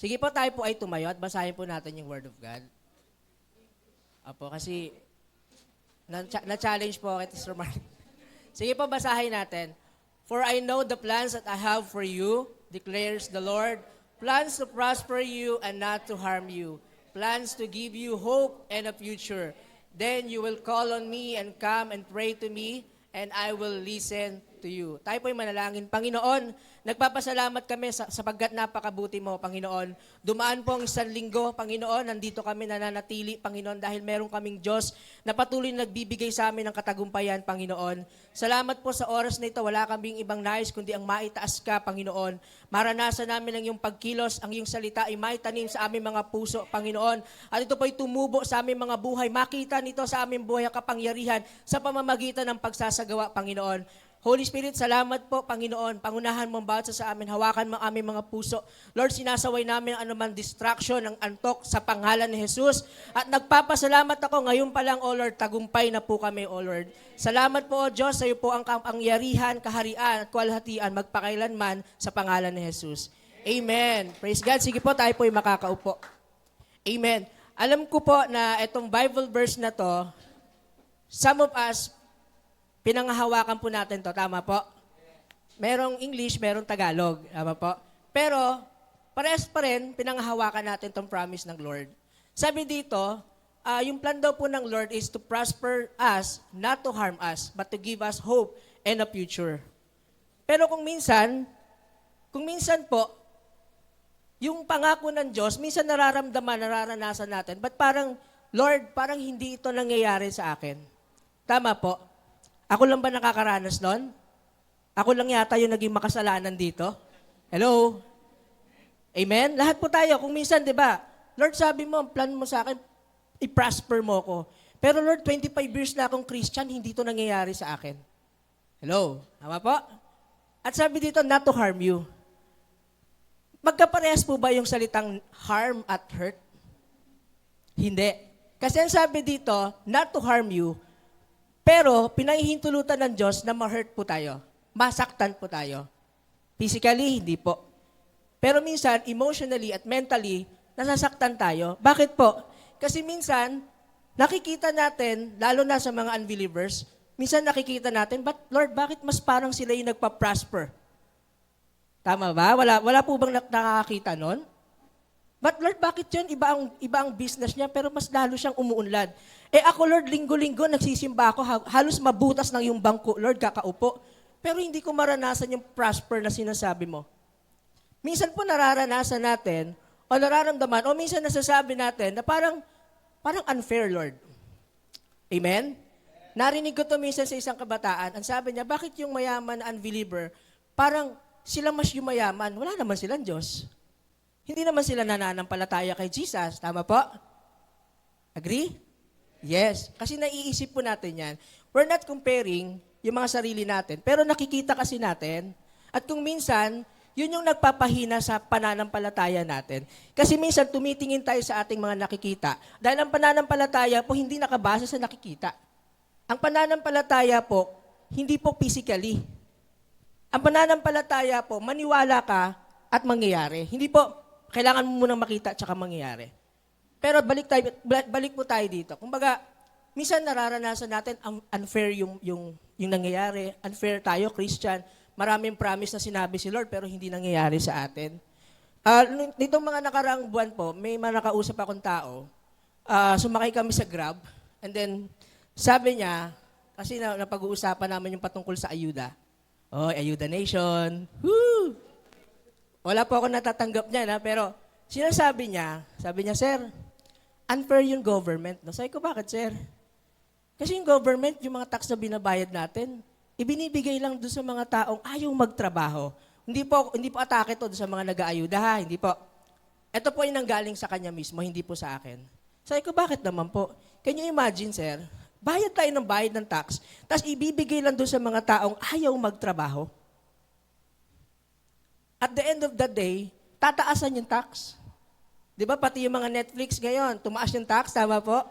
Sige po, tayo po ay tumayo at basahin po natin yung Word of God. Apo, kasi na-challenge po kay Mr. Mark. Sige po, basahin natin. For I know the plans that I have for you, declares the Lord, plans to prosper you and not to harm you, plans to give you hope and a future. Then you will call on me and come and pray to me, and I will listen to you. Tayo po'y manalangin. Panginoon, nagpapasalamat kami sapagkat napakabuti mo, Panginoon. Dumaan po ang isang linggo, Panginoon. Nandito kami nananatili, Panginoon, dahil meron kaming Diyos na patuloy na nagbibigay sa amin ng katagumpayan, Panginoon. Salamat po sa oras na ito. Wala kaming ibang nais, kundi ang maitaas ka, Panginoon. Maranasan namin ang iyong pagkilos, ang iyong salita ay maitanim sa aming mga puso, Panginoon. At ito po'y tumubo sa aming mga buhay. Makita nito sa aming buhay ang kapangyarihan sa pamamagitan ng pagsasagawa, Panginoon. Holy Spirit, salamat po, Panginoon. Pangunahan mo ang bawat sa amin. Hawakan mo ang aming mga puso. Lord, sinasaway namin ang anumang distraction, ang antok sa pangalan ni Jesus. At nagpapasalamat ako ngayon pa lang, O Lord, tagumpay na po kami, O Lord. Salamat po, O Diyos, sa iyo po ang kapangyarihan, kaharian at kwalhatian magpakailanman sa pangalan ni Jesus. Amen. Praise God. Sige po, tayo po'y makakaupo. Amen. Alam ko po na itong Bible verse na to, some of us, pinanghahawakan po natin to, tama po? Merong English, merong Tagalog, tama po? Pero, parehas pa rin, pinanghahawakan natin tong promise ng Lord. Sabi dito, yung plan daw po ng Lord is to prosper us, not to harm us, but to give us hope and a future. Pero kung minsan po, yung pangako ng Diyos, minsan nararanasan natin, but parang, Lord, parang hindi ito nangyayari sa akin. Tama po? Ako lang ba nakakaranas nun? Ako lang yata yung naging makasalanan dito? Hello? Amen? Lahat po tayo. Kung minsan, di ba, Lord, sabi mo, ang plan mo sa akin, i-prosper mo ko. Pero Lord, 25 years na akong Christian, hindi ito nangyayari sa akin. Hello? Tama po? At sabi dito, not to harm you. Magkaparehas po ba yung salitang harm at hurt? Hindi. Kasi ang sabi dito, not to harm you, pero pinahihintulutan ng Diyos na ma-hurt po tayo. Masaktan po tayo. Physically, hindi po. Pero minsan, emotionally at mentally, nasasaktan tayo. Bakit po? Kasi minsan, nakikita natin, lalo na sa mga unbelievers, minsan nakikita natin, but Lord, bakit mas parang sila yung nagpa-prosper? Tama ba? Wala po bang nakakakita nun? But Lord, bakit yun? Iba ang business niya, pero mas lalo siyang umuunlad. Ako, Lord, linggo-linggo nagsisimba ako, halos mabutas ng yung bangko, Lord, kakaupo. Pero hindi ko maranasan yung prosper na sinasabi mo. Minsan po nararanasan natin, o nararamdaman, o minsan nasasabi natin na parang unfair, Lord. Amen? Narinig ko to minsan sa isang kabataan. Ang sabi niya, bakit yung mayaman na unbeliever, parang sila mas yumayaman, wala naman silang Diyos. Hindi naman sila nananampalataya kay Jesus. Tama po? Agree? Yes. Kasi naiisip po natin yan. We're not comparing yung mga sarili natin, pero nakikita kasi natin. At kung minsan, yun yung nagpapahina sa pananampalataya natin. Kasi minsan, tumitingin tayo sa ating mga nakikita. Dahil ang pananampalataya po, hindi nakabase sa nakikita. Ang pananampalataya po, hindi po physically. Ang pananampalataya po, maniwala ka at mangyayari. Hindi po, kailangan mo munang makita at saka mangyayari. Pero balik po tayo dito. Kumbaga, minsan nararanasan natin ang unfair yung nangyayari. Unfair tayo, Christian. Maraming promise na sinabi si Lord pero hindi nangyayari sa atin. Nitong mga nakaraang buwan po, may mga nakausap akong tao. Sumakay kami sa Grab. And then, sabi niya, kasi napag-uusapan namin yung patungkol sa ayuda. Oh, Ayuda Nation. Woo! Wala po ako natatanggap niya, pero sinasabi niya, sir, unfair yung government. No? Sabi ko, bakit, sir? Kasi yung government, yung mga tax na binabayad natin, ibinibigay lang doon sa mga taong ayaw magtrabaho. Hindi po atake to doon sa mga nag-aayuda, ha? Hindi po. Ito po yung nanggaling sa kanya mismo, hindi po sa akin. Sabi ko, bakit naman po? Can you imagine, sir? Bayad tayo ng bayad ng tax, tapos ibibigay lang doon sa mga taong ayaw magtrabaho. At the end of the day, tataasan yung tax. Di ba, pati yung mga Netflix ngayon, tumaas yung tax, tama po?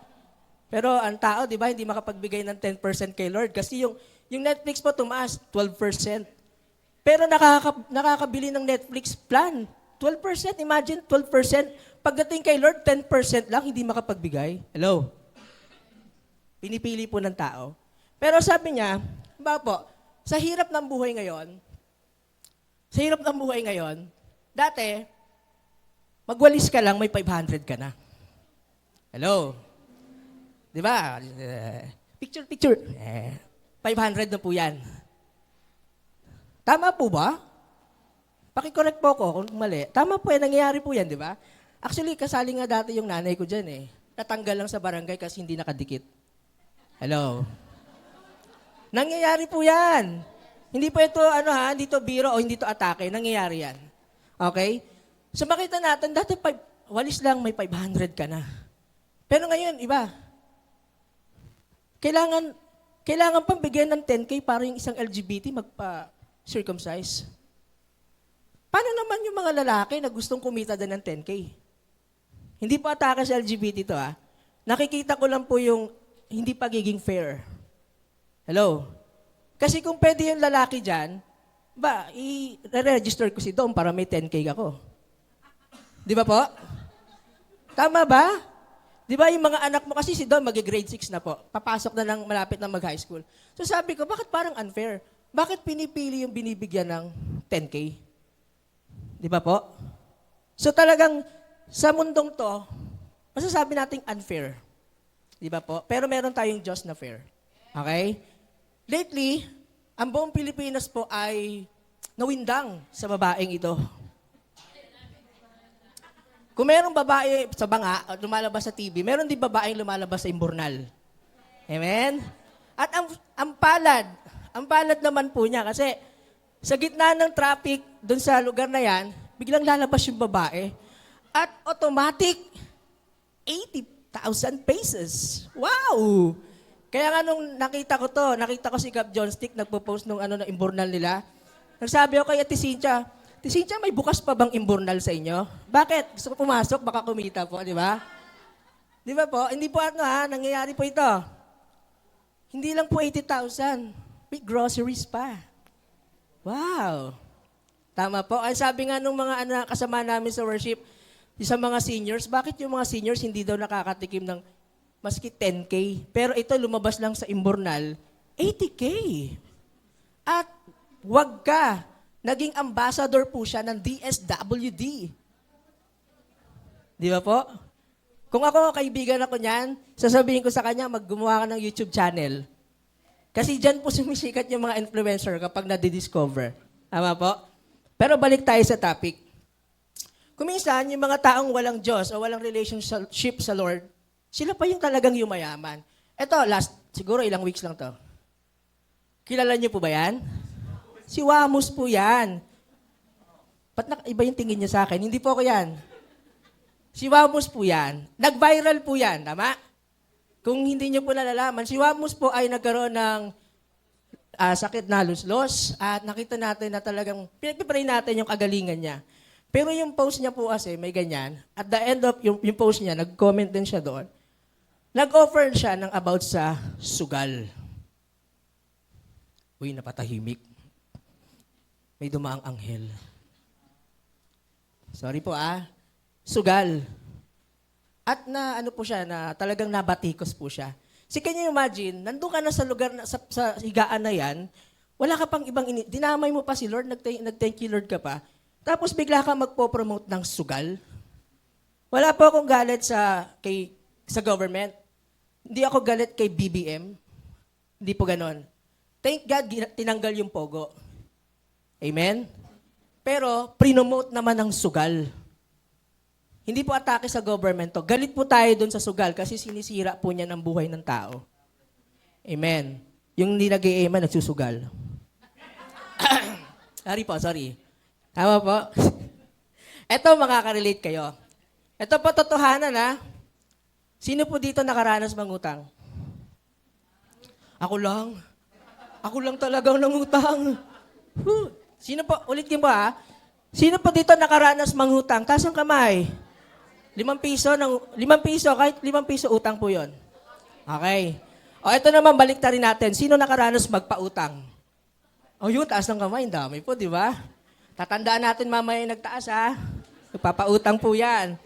Pero ang tao, di ba, hindi makapagbigay ng 10% kay Lord kasi yung Netflix po tumaas 12%. Pero nakakabili ng Netflix plan. 12%, imagine 12%. Pagdating kay Lord, 10% lang, hindi makapagbigay. Hello? Pinipili po ng tao. Pero sabi niya, ba po, sa hirap ng buhay ngayon, dati, magwalis ka lang, may 500 ka na. Hello? Di ba? Picture. 500 na po yan. Tama po ba? Paki-correct po ko kung mali. Tama po yan, nangyayari po yan, di ba? Actually, kasali nga dati yung nanay ko dyan eh. Natanggal lang sa barangay kasi hindi nakadikit. Hello? Nangyayari po yan. Hindi po ito, hindi to biro o hindi to atake. Nangyayari yan. Okay? So makita natin, dati walis lang may 500 ka na. Pero ngayon, iba. Kailangan pang bigyan ng 10K para yung isang LGBT magpa-circumcise. Paano naman yung mga lalaki na gustong kumita din ng 10K? Hindi po atake sa LGBT to Nakikita ko lang po yung hindi pagiging fair. Hello? Kasi kung pwede yung lalaki dyan, i-register ko si Dom para may 10K ako. Di ba po? Tama ba? Di ba yung mga anak mo, kasi si Dom mag-grade 6 na po. Papasok na ng malapit na mag-high school. So sabi ko, bakit parang unfair? Bakit pinipili yung binibigyan ng 10K? Di ba po? So talagang sa mundong to, masasabi nating unfair. Di ba po? Pero meron tayong Diyos na fair. Okay? Lately, ang buong Pilipinas po ay nawindang sa babaeng ito. Kung merong babae sa banga, lumalabas sa TV, meron din babaeng lumalabas sa imburnal. Amen? At ang palad naman po niya kasi sa gitna ng traffic doon sa lugar na yan, biglang lalabas yung babae. At automatic, 80,000 pesos. Wow! Kaya nga nung nakita ko si Cap John Stick nagpo-post nung ng imburnal nila. Nagsabi ako kay Ate Cynthia, may bukas pa bang imburnal sa inyo? Bakit? Gusto ko pumasok, baka kumita po, di ba? Di ba po? Hindi po nangyayari po ito. Hindi lang po 80,000. May groceries pa. Wow! Tama po. Ay sabi nga nung mga kasama namin sa worship, sa mga seniors, bakit yung mga seniors hindi daw nakakatikim ng maski 10K? Pero ito lumabas lang sa imburnal, 80K. At wag ka, naging ambassador po siya ng DSWD. Di ba po? Kung ako, kaibigan ako niyan, sasabihin ko sa kanya, maggumawa ka ng YouTube channel. Kasi dyan po sumisikat yung mga influencer kapag nadidiscover. Tama po? Pero balik tayo sa topic. Kuminsan, yung mga taong walang Diyos o walang relationship sa Lord, sila pa yung talagang yumayaman. Ito, siguro ilang weeks lang to. Kilala niyo po ba yan? Si Wamos po yan. Ba't iba yung tingin niya sa akin? Hindi po ako yan. Si Wamos po yan. Nag-viral po yan, tama? Kung hindi niyo po nalalaman, si Wamos po ay nagkaroon ng sakit na luslos at nakita natin na talagang pinagpipray natin yung kagalingan niya. Pero yung post niya po kasi may ganyan. At the end of yung post niya, nag-comment din siya doon. Nag-offer siya ng about sa sugal. Uy, napatahimik. May dumaang anghel. Sorry po Sugal. At po siya, na talagang nabatikos po siya. So can you imagine, nandun ka na sa lugar, sa higaan na yan, wala ka pang ibang dinamay mo pa si Lord, nag-thank you Lord ka pa, tapos bigla ka magpo-promote ng sugal. Wala po akong galit sa government. Hindi ako galit kay BBM. Hindi po ganon. Thank God, tinanggal yung pogo. Amen? Pero, prinomote naman ng sugal. Hindi po atake sa government to. Galit po tayo dun sa sugal kasi sinisira po niya ng buhay ng tao. Amen. Yung hindi nag-i-amen, nagsusugal. Sorry. Tama po? Ito, makaka-relate kayo. Ito po, totohanan Sino po dito nakaranas mangutang? Ako lang. Ako lang talagang nangutang. Sino po, ulitin po Sino po dito nakaranas mangutang? Taas ang kamay. 5 piso, kahit 5 piso utang po yon. Okay. O, ito naman, balik rin natin. Sino nakaranas magpautang? O yun, taas ng kamay, ang dami po, di ba? Tatandaan natin mamaya yung nagtaas, Nagpapautang po yan.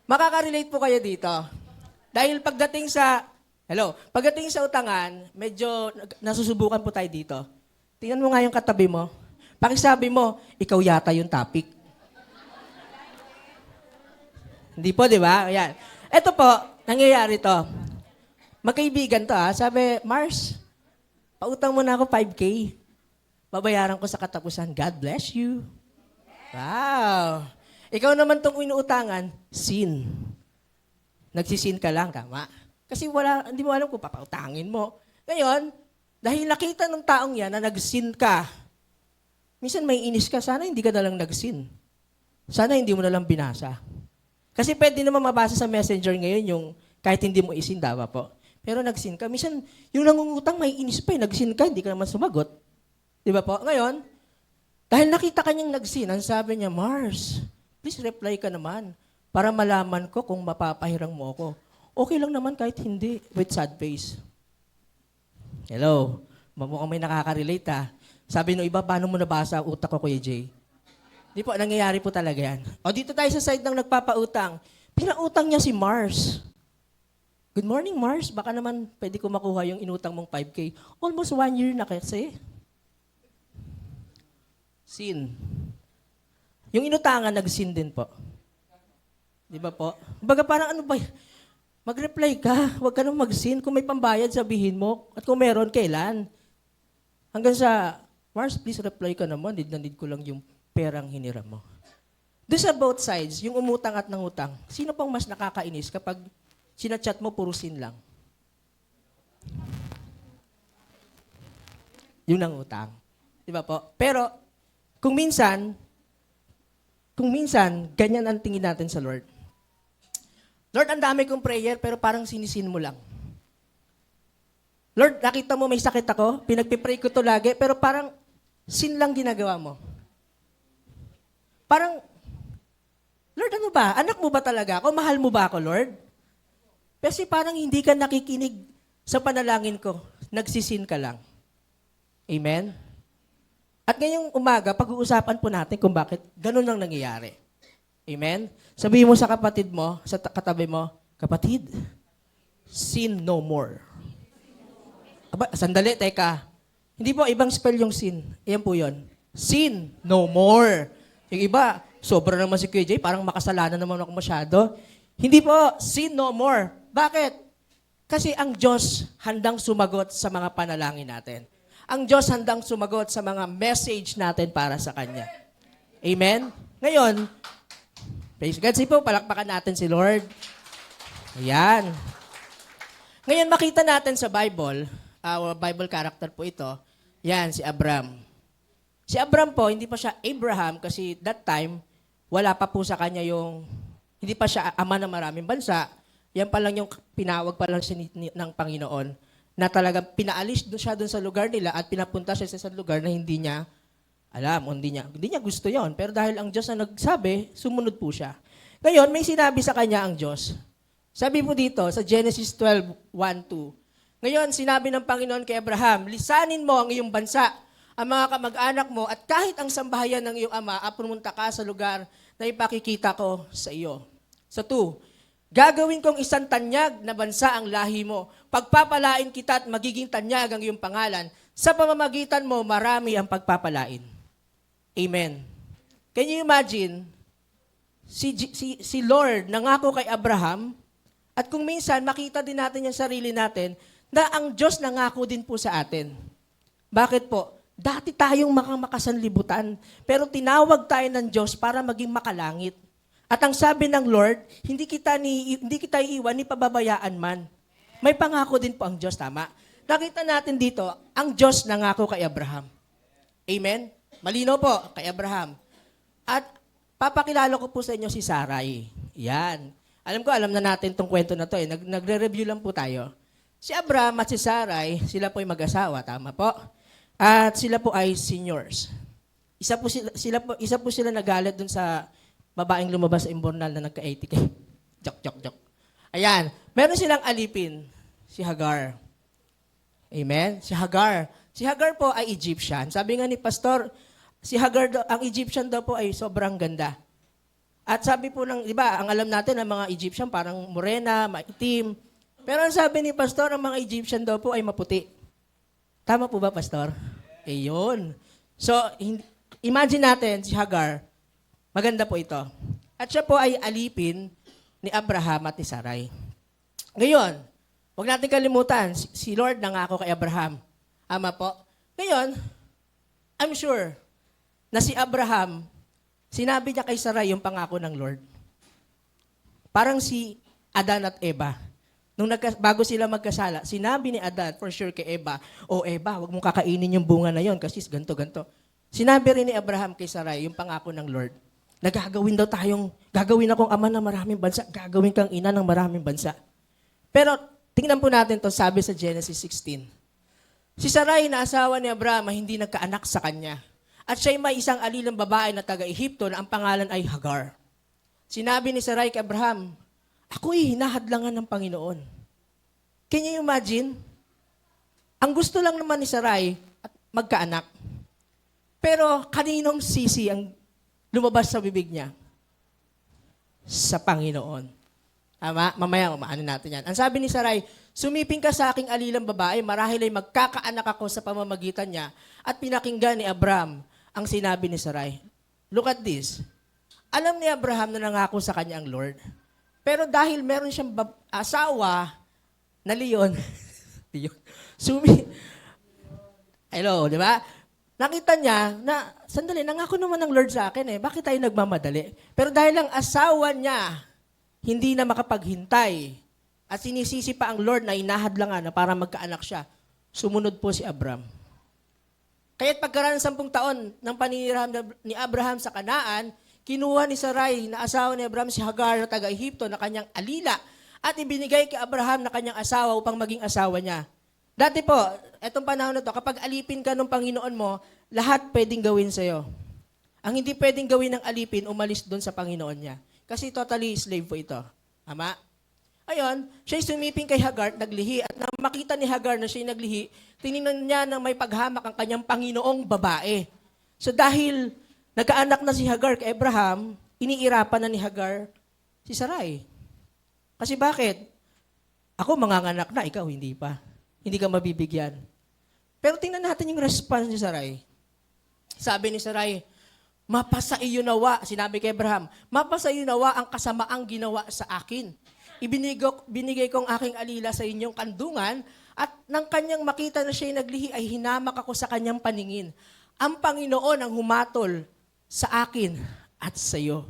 Makaka-relate po kayo dito. Dahil pagdating sa utangan, medyo nasusubukan po tayo dito. Tingnan mo nga yung katabi mo. Pakisabi mo, ikaw yata yung topic. Hindi po, di ba? Ayan. Ito po, nangyayari to. Magkaibigan to Sabi, Mars, pautang mo na ako 5K. Babayaran ko sa katapusan. God bless you. Wow. Ikaw naman tong inuutangan, sin. Nagsisin ka lang, tama. Kasi hindi mo alam kung papautangin mo. Ngayon, dahil nakita ng taong yan na nagsin ka, minsan may inis ka, sana hindi ka nalang nagsin. Sana hindi mo nalang binasa. Kasi pwede naman mabasa sa messenger ngayon yung kahit hindi mo isin, dawa po. Pero nagsin ka. Minsan, yung nangungutang may inis pa nagsin ka, hindi ka naman sumagot. Di ba po? Ngayon, dahil nakita ka niyang nagsin, ang sabi niya, Mars, please reply ka naman para malaman ko kung mapapahirang mo ako. Okay lang naman kahit hindi, with sad face. Hello, mukhang may nakaka-relate Sabi nung iba, paano mo nabasa ang utak ko, Kuya Jay? Di po, nangyayari po talaga yan. O dito tayo sa side ng nagpapautang. Pinautang niya si Mars. Good morning, Mars. Baka naman pwede ko makuha yung inutang mong 5K. Almost 1 year na kasi. Sin. Yung inutangan, nag-sin din po. Di ba po? Baga parang ano ba? Mag-reply ka. Huwag ka nang mag-sin. Kung may pambayad, sabihin mo. At kung meron, kailan? Hanggang sa, Mars, please reply ka naman. Need na need ko lang yung perang hiniram mo. Doon sa both sides, yung umutang at nangutang, sino pang mas nakakainis kapag sinachat mo, puro sin lang? Yung nangutang. Di ba po? Pero, kung minsan, ganyan ang tingin natin sa Lord. Lord, ang dami kong prayer, pero parang sinisin mo lang. Lord, nakita mo may sakit ako, pinagpipray ko to lagi, pero parang sin lang ginagawa mo. Parang, Lord, ano ba? Anak mo ba talaga ako? Mahal mo ba ako, Lord? Kasi parang hindi ka nakikinig sa panalangin ko. Nagsisin ka lang. Amen? At ngayong umaga, pag-uusapan po natin kung bakit ganun ang nangyayari. Amen? Sabihin mo sa kapatid mo, sa katabi mo, kapatid, sin no more. Aba, sandali, teka. Hindi po, ibang spell yung sin. Ayan po yun. Sin no more. Yung iba, sobra naman si Kuya Jay, parang makasalanan naman ako masyado. Hindi po, sin no more. Bakit? Kasi ang Diyos handang sumagot sa mga panalangin natin. Ang Diyos handang sumagot sa mga message natin para sa Kanya. Amen? Ngayon, praise God. Sige po, palakpakan natin si Lord. Ayan. Ngayon, makita natin sa Bible, Bible character po ito, yan, si Abram. Si Abram po, hindi pa siya Abraham kasi that time, wala pa po sa kanya hindi pa siya ama ng maraming bansa. Yan pa lang yung pinawag pa lang siya ng Panginoon na talagang pinaalis siya doon sa lugar nila at pinapunta siya sa isang lugar na hindi niya alam, hindi niya gusto yon. Pero dahil ang Diyos na nagsabi, sumunod po siya. Ngayon, may sinabi sa kanya ang Diyos. Sabi po dito sa Genesis 12:1-2. Ngayon, sinabi ng Panginoon kay Abraham, lisanin mo ang iyong bansa, ang mga kamag-anak mo, at kahit ang sambahayan ng iyong ama, pumunta ka sa lugar na ipakikita ko sa iyo. Sa 2, gagawin kong isang tanyag na bansa ang lahi mo. Pagpapalain kita at magiging tanyag ang iyong pangalan. Sa pamamagitan mo, marami ang pagpapalain. Amen. Can you imagine, si Lord nangako kay Abraham, at kung minsan makita din natin yung sarili natin, na ang Diyos nangako din po sa atin. Bakit po? Dati tayong makasanlibutan, pero tinawag tayo ng Diyos para maging makalangit. At ang sabi ng Lord, hindi kita iiwan ni pababayaan man. May pangako din po ang Diyos, tama? Nakita natin dito, ang Diyos nangako kay Abraham. Amen? Malinaw po, kay Abraham. At papakilala ko po sa inyo si Sarai. Yan. Alam na natin tong kwento na to. Nagre-review lang po tayo. Si Abraham at si Sarai, sila po ay mag-asawa, tama po? At sila po ay seniors. Isa po sila nagalit dun sa babaeng lumabas sa imbornal na nagka-80K. Joke. Ayan. Meron silang alipin, si Hagar. Amen? Si Hagar. Si Hagar po ay Egyptian. Sabi nga ni Pastor, si Hagar, ang Egyptian daw po ay sobrang ganda. At sabi po ng, di ba, ang alam natin ng mga Egyptian parang morena, maitim. Pero ang sabi ni Pastor, ang mga Egyptian daw po ay maputi. Tama po ba, Pastor? Ayun. So, imagine natin si Hagar, maganda po ito. At siya po ay alipin ni Abraham at ni Sarai. Ngayon, huwag natin kalimutan, si Lord nangako kay Abraham. Ama po. Ngayon, I'm sure na si Abraham, sinabi niya kay Sarai yung pangako ng Lord. Parang si Adan at Eva. Bago sila magkasala, sinabi ni Adan, for sure kay Eva, Eva, wag mong kakainin yung bunga na yon kasi ganto-ganto. Sinabi rin ni Abraham kay Sarai yung pangako ng Lord. Gagawin akong ama ng maraming bansa, gagawin kang ina ng maraming bansa. Pero tingnan po natin to, sabi sa Genesis 16. Si Sarai na asawa ni Abraham ay hindi nagkaanak sa kanya. At siya'y may isang alilang babae na taga-Ehipto na ang pangalan ay Hagar. Sinabi ni Sarai kay Abraham, ako'y hinahadlangan ng Panginoon. Can you imagine? Ang gusto lang naman ni Sarai at magkaanak. Pero kaninong sisi ang lumabas sa bibig niya? Sa Panginoon. Tama? Mamaya, maano natin yan. Ang sabi ni Sarai, sumiping ka sa aking alilang babae, marahil ay magkakaanak ako sa pamamagitan niya, at pinakinggan ni Abraham ang sinabi ni Sarai. Look at this. Alam ni Abraham na nangako sa kanya ang Lord. Pero dahil meron siyang asawa na leon, hello, di ba? Nakita niya na, sandali, nangako naman ng Lord sa akin bakit tayo nagmamadali? Pero dahil ang asawa niya, hindi na makapaghintay, at sinisisi pa ang Lord na inahadlangan na para magkaanak siya, sumunod po si Abraham. Kaya't pagkaraan ng 10 taon ng paninirahan ni Abraham sa Kanaan, kinuha ni Sarai na asawa ni Abraham si Hagar na taga-Ehipto na kanyang alila at ibinigay kay Abraham na kanyang asawa upang maging asawa niya. Dati po, etong panahon na to, kapag alipin ka ng Panginoon mo, lahat pwedeng gawin sa'yo. Ang hindi pwedeng gawin ng alipin, umalis doon sa Panginoon niya. Kasi totally slave po ito. Tama? Ayon, siya'y sumiping kay Hagar, naglihi. At nang makita ni Hagar na siya'y naglihi, tinignan niya na may paghamak ang kanyang Panginoong babae. So dahil nagkaanak na si Hagar kay Abraham, iniirapan na ni Hagar si Sarai. Kasi bakit? Ako manganganak na, ikaw hindi pa. Hindi ka mabibigyan. Pero tingnan natin yung response ni Sarai. Sabi ni Sarai, mapasa iyo nawa, sinabi kay Abraham, mapasa iyo nawa ang kasamaang ginawa sa akin. Binigay ko ang aking alila sa inyong kandungan at nang kanyang makita na siya'y naglihi ay hinamak ako sa kanyang paningin. Ang Panginoon ang humatol sa akin at sa iyo.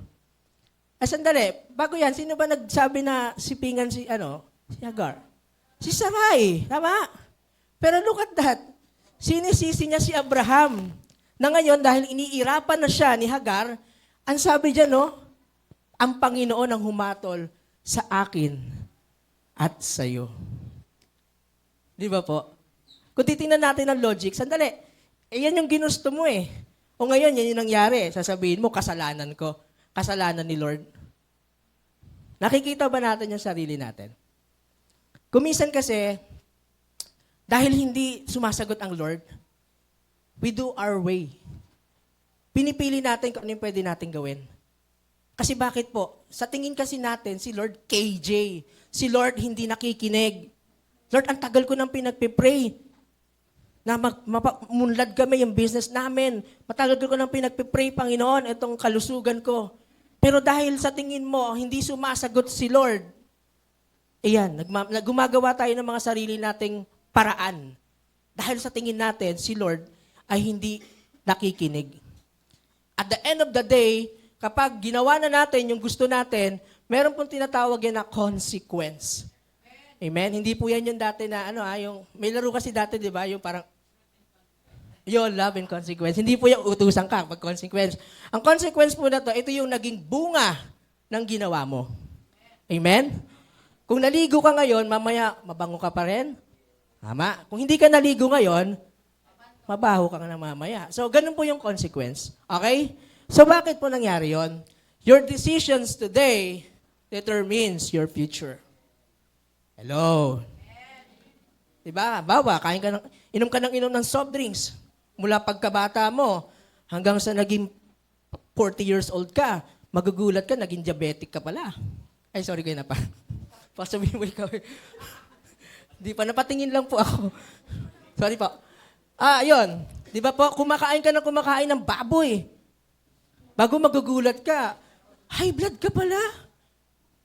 Sandali, bago yan, sino ba nagsabi na sipingan si Hagar? Si Sarai, tama? Pero look at that. Sinisisi niya si Abraham. Na ngayon, dahil iniirapan na siya ni Hagar, ang sabi dyan, ang Panginoon ang humatol sa akin at sa iyo. Di ba po? Kung titingnan natin ang logic, sandali, yan yung ginusto mo O ngayon, yan yung nangyari. Sasabihin mo, kasalanan ko. Kasalanan ni Lord. Nakikita ba natin yung sarili natin? Kuminsan kasi, dahil hindi sumasagot ang Lord, we do our way. Pinipili natin kung ano yung pwede natin gawin. Kasi bakit po? Sa tingin kasi natin, si Lord KJ. Si Lord hindi nakikinig. Lord, ang tagal ko nang pinagpipray na munlad kami yung business namin. Matagal ko nang pinagpipray, Panginoon, itong kalusugan ko. Pero dahil sa tingin mo, hindi sumasagot si Lord, gumagawa tayo ng mga sarili nating paraan. Dahil sa tingin natin, si Lord ay hindi nakikinig. At the end of the day, kapag ginawa na natin yung gusto natin, meron pong tinatawag yan na consequence. Amen? Hindi po yan yung dati na, yung, may laro kasi dati, di ba? Yung parang, yun, love and consequence. Hindi po yung utusan ka pag consequence. Ang consequence po na to, ito yung naging bunga ng ginawa mo. Amen? Kung naligo ka ngayon, mamaya, mabango ka pa rin. Tama? Kung hindi ka naligo ngayon, mabaho ka na mamaya. So, ganun po yung consequence. Okay? So, bakit po nangyari yon? Your decisions today determines your future. Hello? Diba? Bawa, inom ka ng soft drinks. Mula pagkabata mo, hanggang sa naging 40 years old ka, magugulat ka, naging diabetic ka pala. Ay, sorry kayo na pa. Pasabihin mo ikaw. Di pa, napatingin lang po ako. Sorry po. Ayun. Di ba po, kumakain ka ng baboy. Bago magugulat ka, high blood ka pala.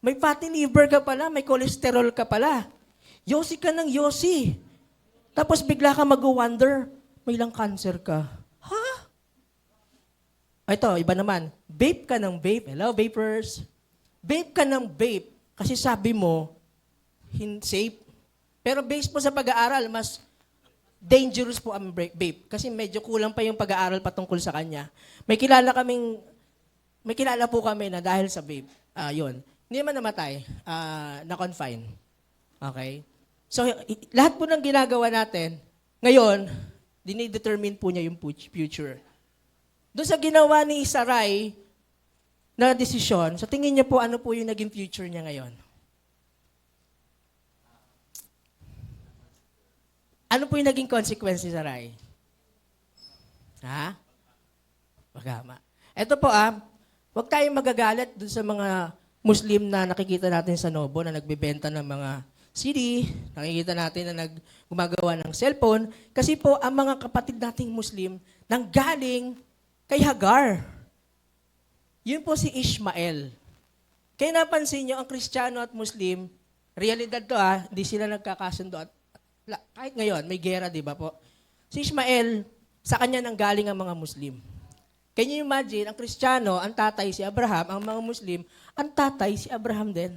May fatty liver ka pala, may cholesterol ka pala. Yosi ka ng yosi. Tapos bigla ka mag-wonder, may lang cancer ka. Ha? Ito, iba naman. Vape ka ng vape. Hello, vapers. Vape ka ng vape. Kasi sabi mo, safe. Pero based po sa pag-aaral, mas dangerous po ang vape. Kasi medyo kulang pa yung pag-aaral patungkol sa kanya. May kilala po kami na dahil sa vape, yun. Hindi naman namatay, na-confine. Okay? So, lahat po ng ginagawa natin, ngayon, dinidetermine po niya yung future. Doon sa ginawa ni Sarai na desisyon, sa tingin niya po, ano po yung naging future niya ngayon? Ano po yung naging consequence ni Sarai? Ha? Magama. Ito po huwag tayong magagalit dun sa mga Muslim na nakikita natin sa Nobo na nagbebenta ng mga CD, nakikita natin na gumagawa ng cellphone, kasi po ang mga kapatid nating Muslim nanggaling kay Hagar. Yun po si Ishmael. Kaya napansin nyo, ang Kristiyano at Muslim, realidad to hindi sila nagkakasundo. At kahit ngayon, may gera, di ba po? Si Ishmael, sa kanya nanggaling ang mga Muslim. Can you imagine, ang Kristiyano, ang tatay si Abraham, ang mga Muslim, ang tatay si Abraham din.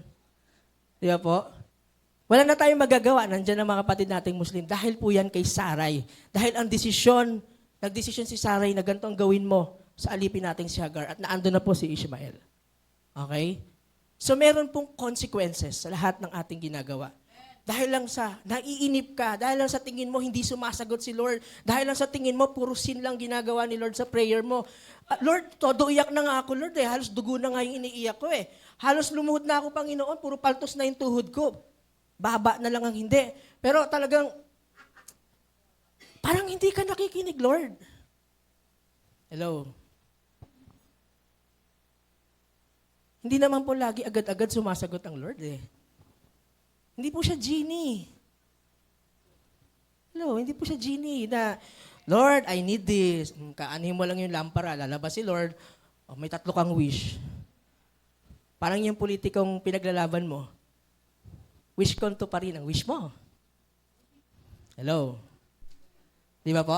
Di ba po? Wala na tayong magagawa, nandiyan ang mga kapatid nating Muslim, dahil po yan kay Sarai. Dahil ang nagdesisyon si Sarai na ganito ang gawin mo sa alipin nating si Hagar, at naando na po si Ishmael. Okay? So meron pong consequences sa lahat ng ating ginagawa. Dahil lang sa naiinip ka, dahil lang sa tingin mo hindi sumasagot si Lord, dahil lang sa tingin mo puro sin lang ginagawa ni Lord sa prayer mo. Lord, todo iyak na nga ako, Lord. Halos dugo na nga yung iniiyak ko . Halos lumuhod na ako, Panginoon, puro paltos na yung tuhod ko. Baba na lang ang hindi. Pero talagang, parang hindi ka nakikinig, Lord. Hello? Hindi naman po lagi agad-agad sumasagot ang Lord . Hindi po siya genie. Hello, hindi po siya genie na, Lord, I need this. Kaanihin mo lang yung lampara, lalabas si Lord, may 3 kang wish. Parang yung politikong pinaglalaban mo, wish konto pa rin ang wish mo. Hello? Di ba po?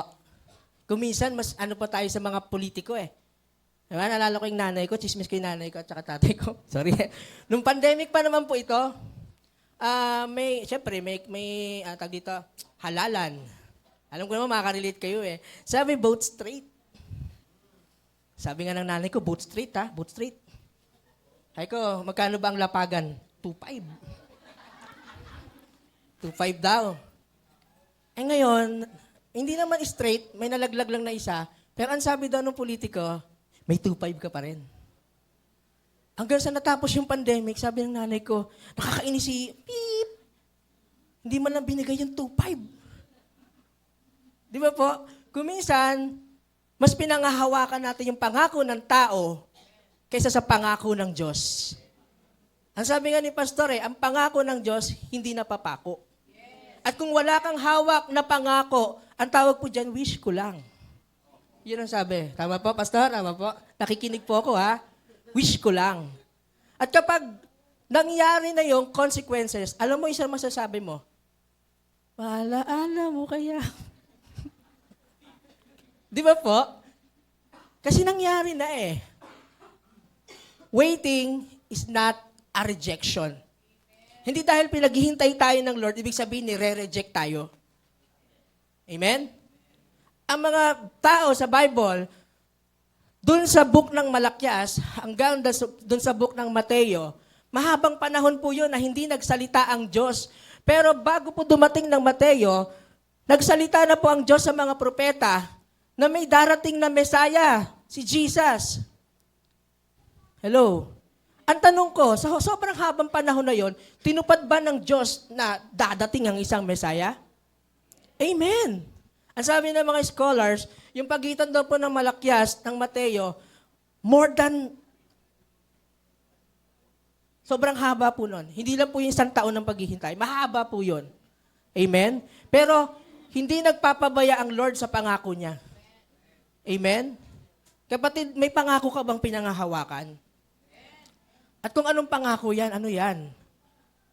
Kuminsan, mas ano pa tayo sa mga politiko . Diba? Nalala ko yung nanay ko, chismis ko yung nanay ko at saka tatay ko. Sorry. Nung pandemic pa naman po ito, siyempre, may tag dito, halalan. Alam ko naman, makaka-relate kayo . Sabi, vote straight. Sabi nga ng nanay ko, vote straight vote straight. Ay ko, magkano ba ang lapagan? 2.5. 2.5 daw. Ngayon, hindi naman straight, may nalaglag lang na isa, pero ang sabi daw ng politiko, may 2.5 ka pa rin. Hanggang sa natapos yung pandemic, sabi ng nanay ko, nakakainis si Beep. Hindi man lang binigay yung 2.5. Di ba po? Kuminsan, mas pinangahawakan natin yung pangako ng tao kaysa sa pangako ng Diyos. Ang sabi nga ni Pastor, ang pangako ng Diyos, hindi napapako. At kung wala kang hawak na pangako, ang tawag po dyan, wish ko lang. Yun ang sabi. Tama po, Pastor? Tama po? Nakikinig po ako, wish ko lang. At kapag nangyari na yung consequences, alam mo isang masasabi mo, alaala mo kaya. Di ba po? Kasi nangyari na . Waiting is not a rejection. Hindi dahil pinaghihintay tayo ng Lord, ibig sabihin nire-reject tayo. Amen? Ang mga tao sa Bible, dun sa book ng Malakyas, hanggang dun sa book ng Mateo, mahabang panahon po yun na hindi nagsalita ang Diyos. Pero bago po dumating ng Mateo, nagsalita na po ang Diyos sa mga propeta na may darating na Messiah, si Jesus. Hello? Ang tanong ko, sa sobrang habang panahon na yon, tinupad ba ng Diyos na dadating ang isang Messiah? Amen. Ang sabi ng mga scholars, yung pagitan daw po ng Malakyas, ng Mateo, more than Sobrang haba po nun. Hindi lang po yung 1 taon ng paghihintay. Mahaba po yun. Amen? Pero, hindi nagpapabaya ang Lord sa pangako niya. Amen? Kapatid, may pangako ka bang pinangahawakan? At kung anong pangako yan, ano yan?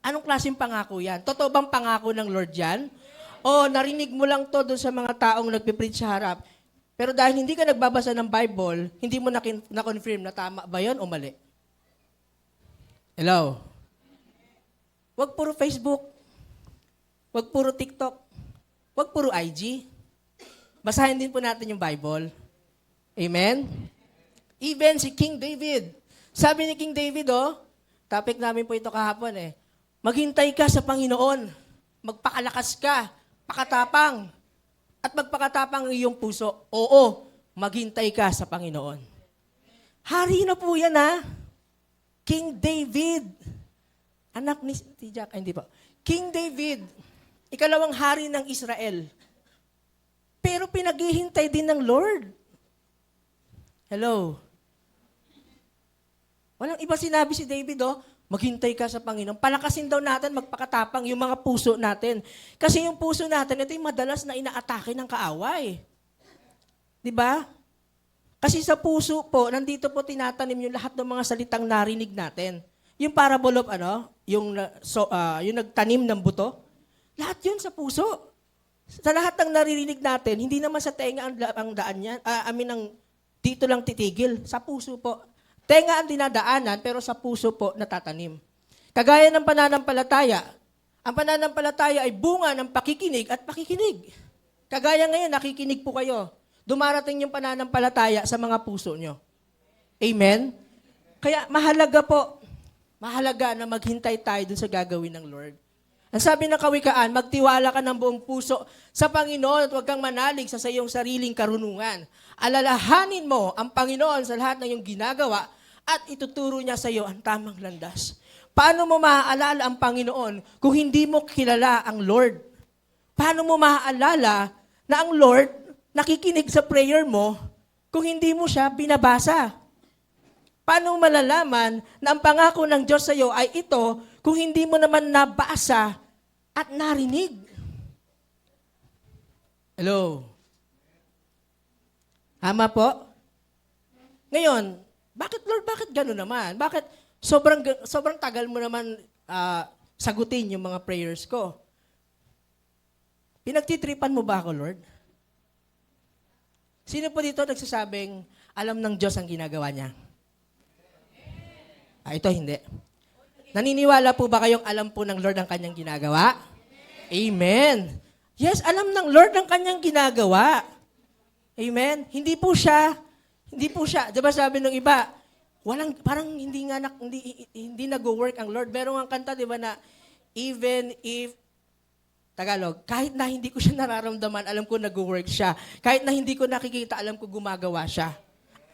Anong klaseng pangako yan? Totoo bang pangako ng Lord yan? O narinig mo lang to doon sa mga taong nagpipreach sa harap, pero dahil hindi ka nagbabasa ng Bible, hindi mo na-confirm na tama ba yon o mali? Hello? Wag puro Facebook. Wag puro TikTok. Wag puro IG. Basahin din po natin yung Bible. Amen? Even si King David. Sabi ni King David, topic namin po ito kahapon maghintay ka sa Panginoon. Magpakalakas ka. Pakatapang. At magpakatapang ang iyong puso. Oo, maghintay ka sa Panginoon. Hari na po yan, King David. Anak ni Jack, hindi po. King David, ikalawang hari ng Israel. Pero pinaghihintay din ng Lord. Hello? Walang iba sinabi si David, maghintay ka sa Panginoon. Palakasin daw natin, magpakatapang yung mga puso natin. Kasi yung puso natin, ito yung madalas na inaatake ng kaaway. Di ba? Kasi sa puso po, nandito po tinatanim yung lahat ng mga salitang narinig natin. Yung parable of yung nagtanim ng buto, lahat yun sa puso. Sa lahat ng naririnig natin, hindi naman sa tenga ang daan yan. Dito lang titigil. Sa puso po. Tenga ang dinadaanan, pero sa puso po natatanim. Kagaya ng pananampalataya. Ang pananampalataya ay bunga ng pakikinig at pakikinig. Kagaya ngayon, nakikinig po kayo. Dumarating yung pananampalataya sa mga puso nyo. Amen? Kaya mahalaga na maghintay tayo dun sa gagawin ng Lord. Ang sabi ng Kawikaan, magtiwala ka ng buong puso sa Panginoon at huwag kang manalig sa iyong sariling karunungan. Alalahanin mo ang Panginoon sa lahat ng iyong ginagawa at ituturo niya sa iyo ang tamang landas. Paano mo maaalala ang Panginoon kung hindi mo kilala ang Lord? Paano mo maaalala na ang Lord nakikinig sa prayer mo kung hindi mo siya binabasa? Paano mo malalaman na ang pangako ng Diyos sa iyo ay ito kung hindi mo naman nabasa at narinig? Hello? Tama po? Ngayon, bakit Lord, bakit gano'n naman? Bakit sobrang tagal mo naman sagutin yung mga prayers ko? Pinagtitripan mo ba ako, Lord? Sino po dito nagsasabing alam ng Diyos ang ginagawa niya? Ito hindi. Naniniwala po ba kayong alam po ng Lord ang kanyang ginagawa? Amen. Yes, alam ng Lord ang kanyang ginagawa. Amen. Hindi po siya, di ba sabi ng iba, parang hindi nag-work ang Lord. Meron ang kanta, di ba, na even if, Tagalog, kahit na hindi ko siya nararamdaman, alam ko nag-work siya. Kahit na hindi ko nakikita, alam ko gumagawa siya.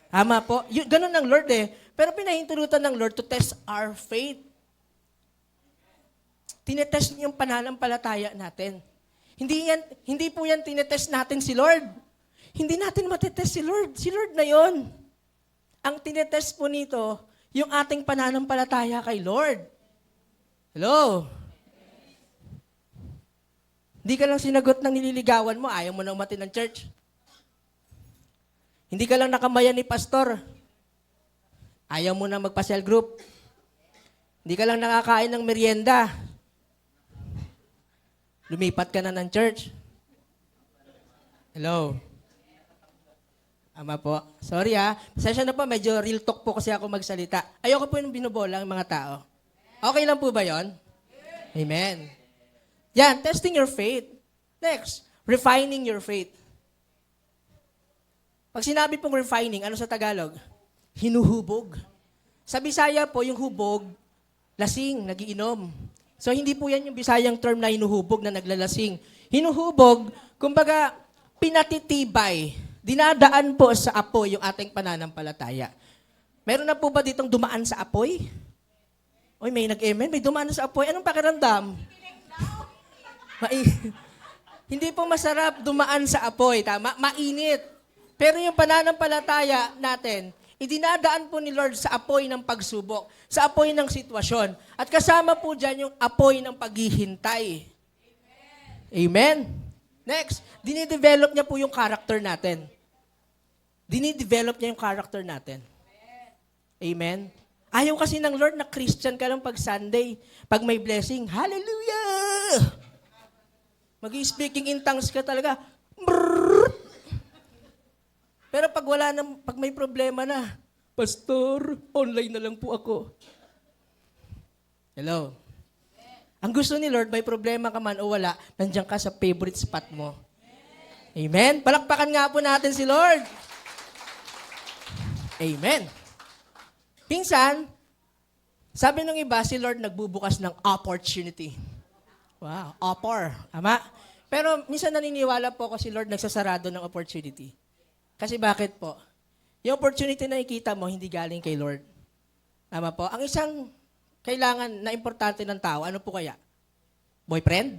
Tama po. Ganun ang Lord Pero pinahintulutan ng Lord to test our faith. Tinetest niya yung pananampalataya natin. Hindi po yan tinetest natin si Lord. Hindi natin matetest si Lord. Si Lord na yon. Ang tinetest po nito, yung ating pananampalataya kay Lord. Hello? Hindi ka lang sinagot ng nililigawan mo, ayaw mo na umatin ng church. Hindi ka lang nakamayan ni pastor. Ayaw mo na magpa-cell group. Hindi ka lang nakakain ng merienda. Lumipat ka na ng church. Hello? Ama po. Sorry Pasensya na po, medyo real talk po kasi ako magsalita. Ayoko po yung binubola ng mga tao. Okay lang po ba yon? Amen. Yan, testing your faith. Next, refining your faith. Pag sinabi pong refining, ano sa Tagalog? Hinuhubog. Sa Bisaya po, yung hubog, lasing, nagiinom. So, hindi po yan yung Bisayang term na hinuhubog na naglalasing. Hinuhubog, kumbaga, pinatitibay. Dinadaan po sa apoy yung ating pananampalataya. Meron na po ba ditong dumaan sa apoy? Oy, may nag-amen, may dumaan sa apoy. Anong pakiramdam? Hindi po masarap dumaan sa apoy, tama? Mainit. Pero yung pananampalataya natin, idinadaan po ni Lord sa apoy ng pagsubok, sa apoy ng sitwasyon. At kasama po dyan yung apoy ng paghihintay. Amen? Next, dinidevelop niya po yung character natin. Dinidevelop niya yung character natin. Amen? Ayaw kasi ng Lord na Christian ka lang pag Sunday. Pag may blessing, hallelujah! Mag-i-speaking in tongues ka talaga. Brrr! Pero pag may problema na, Pastor, online na lang po ako. Hello? Ang gusto ni Lord, may problema ka man o wala, nandiyan ka sa favorite spot mo. Amen? Palakpakan nga po natin si Lord. Amen. Pinsan, sabi ng iba, si Lord nagbubukas ng opportunity. Wow, Tama? Pero minsan naniniwala po ako si Lord nagsasarado ng opportunity. Kasi bakit po? Yung opportunity na nakikita mo, hindi galing kay Lord. Tama po? Ang isang kailangan na importante ng tao, ano po kaya? Boyfriend?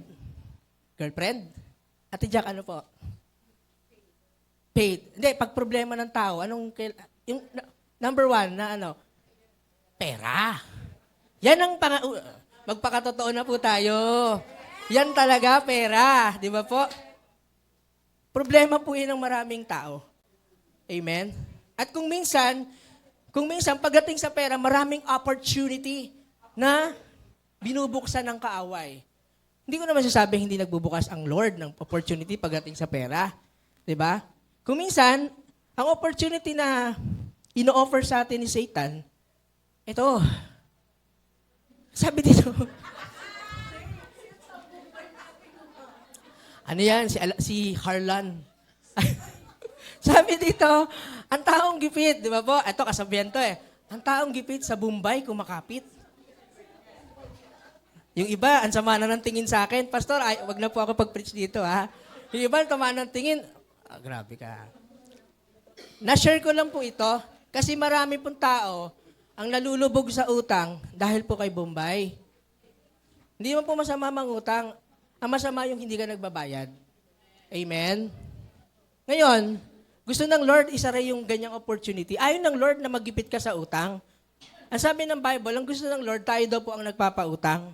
Girlfriend? Ate Jack, ano po? Faith. Hindi, pag problema ng tao, yung number one na ano? Pera. Yan ang magpakatotoo na po tayo. Yan talaga, pera. Di ba po? Problema po yun ng maraming tao. Amen? At kung minsan pagdating sa pera, maraming opportunity na binubuksan ng kaaway. Hindi ko naman sasabing hindi nagbubukas ang Lord ng opportunity pagdating sa pera. Di ba? Kung minsan, ang opportunity na ino-offer sa atin ni Satan, ito, sabi dito, ano yan? Si Harlan. Sabi dito, ang taong gipit, di ba po? Ito, kasabihan to eh. Ang taong gipit sa Bombay, kumakapit. Yung iba, ang sama na ng tingin sa akin. Pastor, wag na po ako pag-preach dito, ha? Yung iba, ang tama ng tingin. Grabe ka. Na-share ko lang po ito, kasi marami pong tao ang nalulubog sa utang dahil po kay Bombay. Hindi man po masama mangutang. Ang masama yung hindi ka nagbabayad. Amen? Ngayon, gusto ng Lord isara yung ganyang opportunity. Ayaw ng Lord na magipit ka sa utang. Ang sabi ng Bible, ang gusto ng Lord, tayo daw po ang nagpapautang.